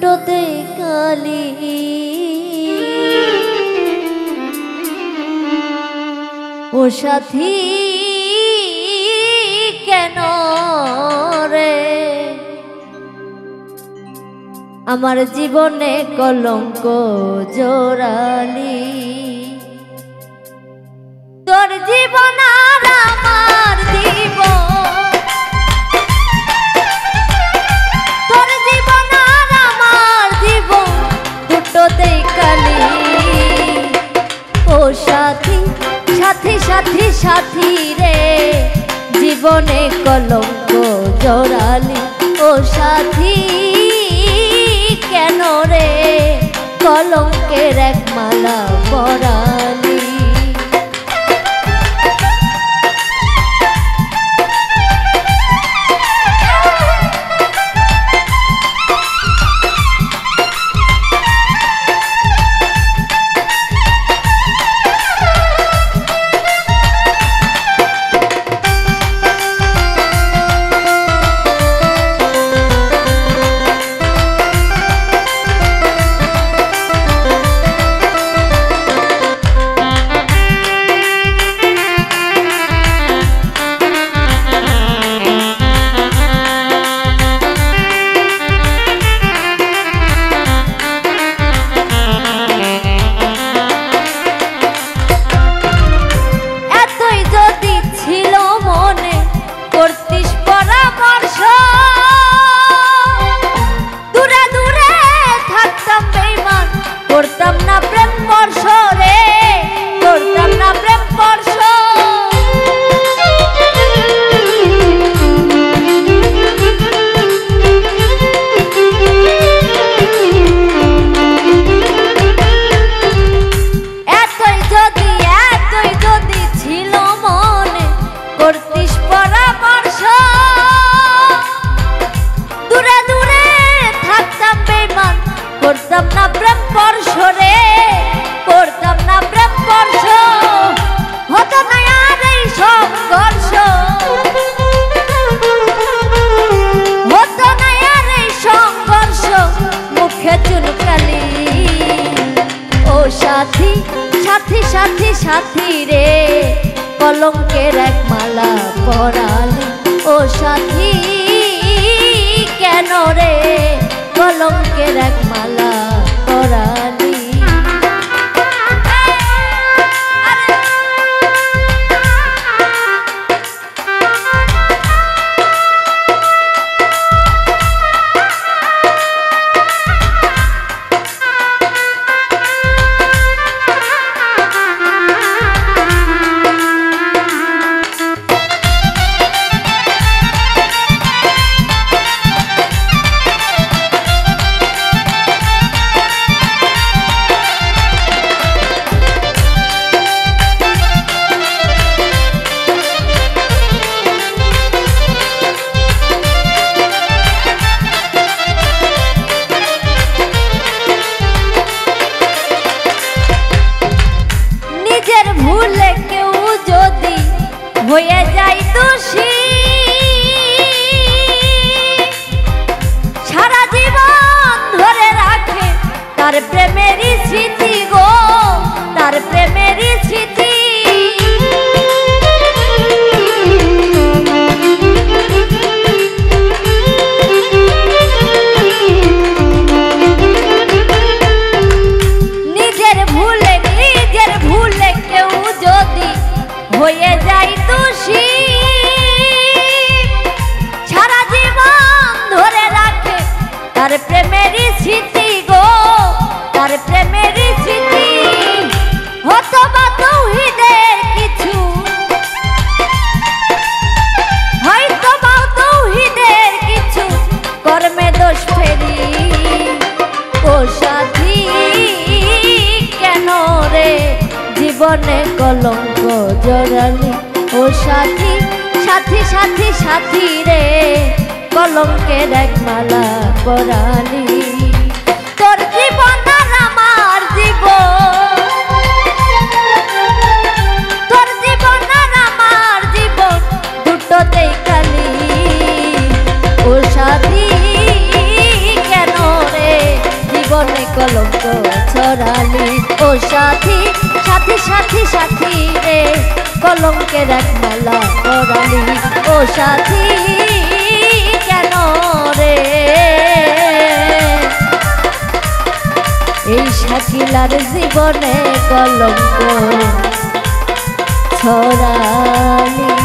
দুটোতে কালি ও সাথী কেন রে আমার জীবনে কলঙ্ক জোড়ালি তোর জীবন আর আমার জীবন তোর জীবন আর আমার জীবন দুটোতেই কালি ও সাথী সাথী সাথী সাথী রে জীবনে কলঙ্ক জোড়ালি ও সাথী কেন রে কলঙ্কের এক মালা পরালি করতাম না প্রেম বর্ষ রে করতাম না প্রেম বর্ষ এতই যদি ছিল মনে করতিস পরামর্শ দূরে দূরে থাকতাম বেঈমান করতাম না প্রেম স্পর্শ রে করতাম না প্রেম স্পর্শ হতো না আর এই সংঘর্ষ হতো না আর এই সংঘর্ষ মুখে চুনকালি ও সাথী সাথী সাথী সাথী রে কলঙ্কের এক মালা পরালি ও সাথী কেন রে কলঙ্কের এক মালা পরালি ভুলে কেউ যদি হয়ে যায় দোষী সারা জীবন ধরে রাখে তার প্রেমেরই স্মৃতি গো তার প্রেমেরই স্মৃতি হয়ে যাই দোষী সারা জীবন ধরে রাখে তার প্রেমেরই স্মৃতি গো তার প্রেমেরই স্মৃতি হতো বা তৌহিদের কিছু হয়তো বা তৌহিদের কিছু কর্মে দোষ ফেরি ও সাথী কেন রে জীবনে কলঙ্ক জড়ালি ও সাথী সাথী সাথী সাথী রে কলঙ্কের এক মালা পরালি তোর জীবন আর আমার জীবন তোর জীবন আর আমার জীবন দুটোতেই কালি ও সাথী কেন রে কলঙ্ক ছড়ালি ও সাথী সাথী সাথী সাথী রে কলঙ্কের এক মালা পরালি ও সাথী কেন রে এই শাকিলার জীবনে কলঙ্ক ছড়ালি।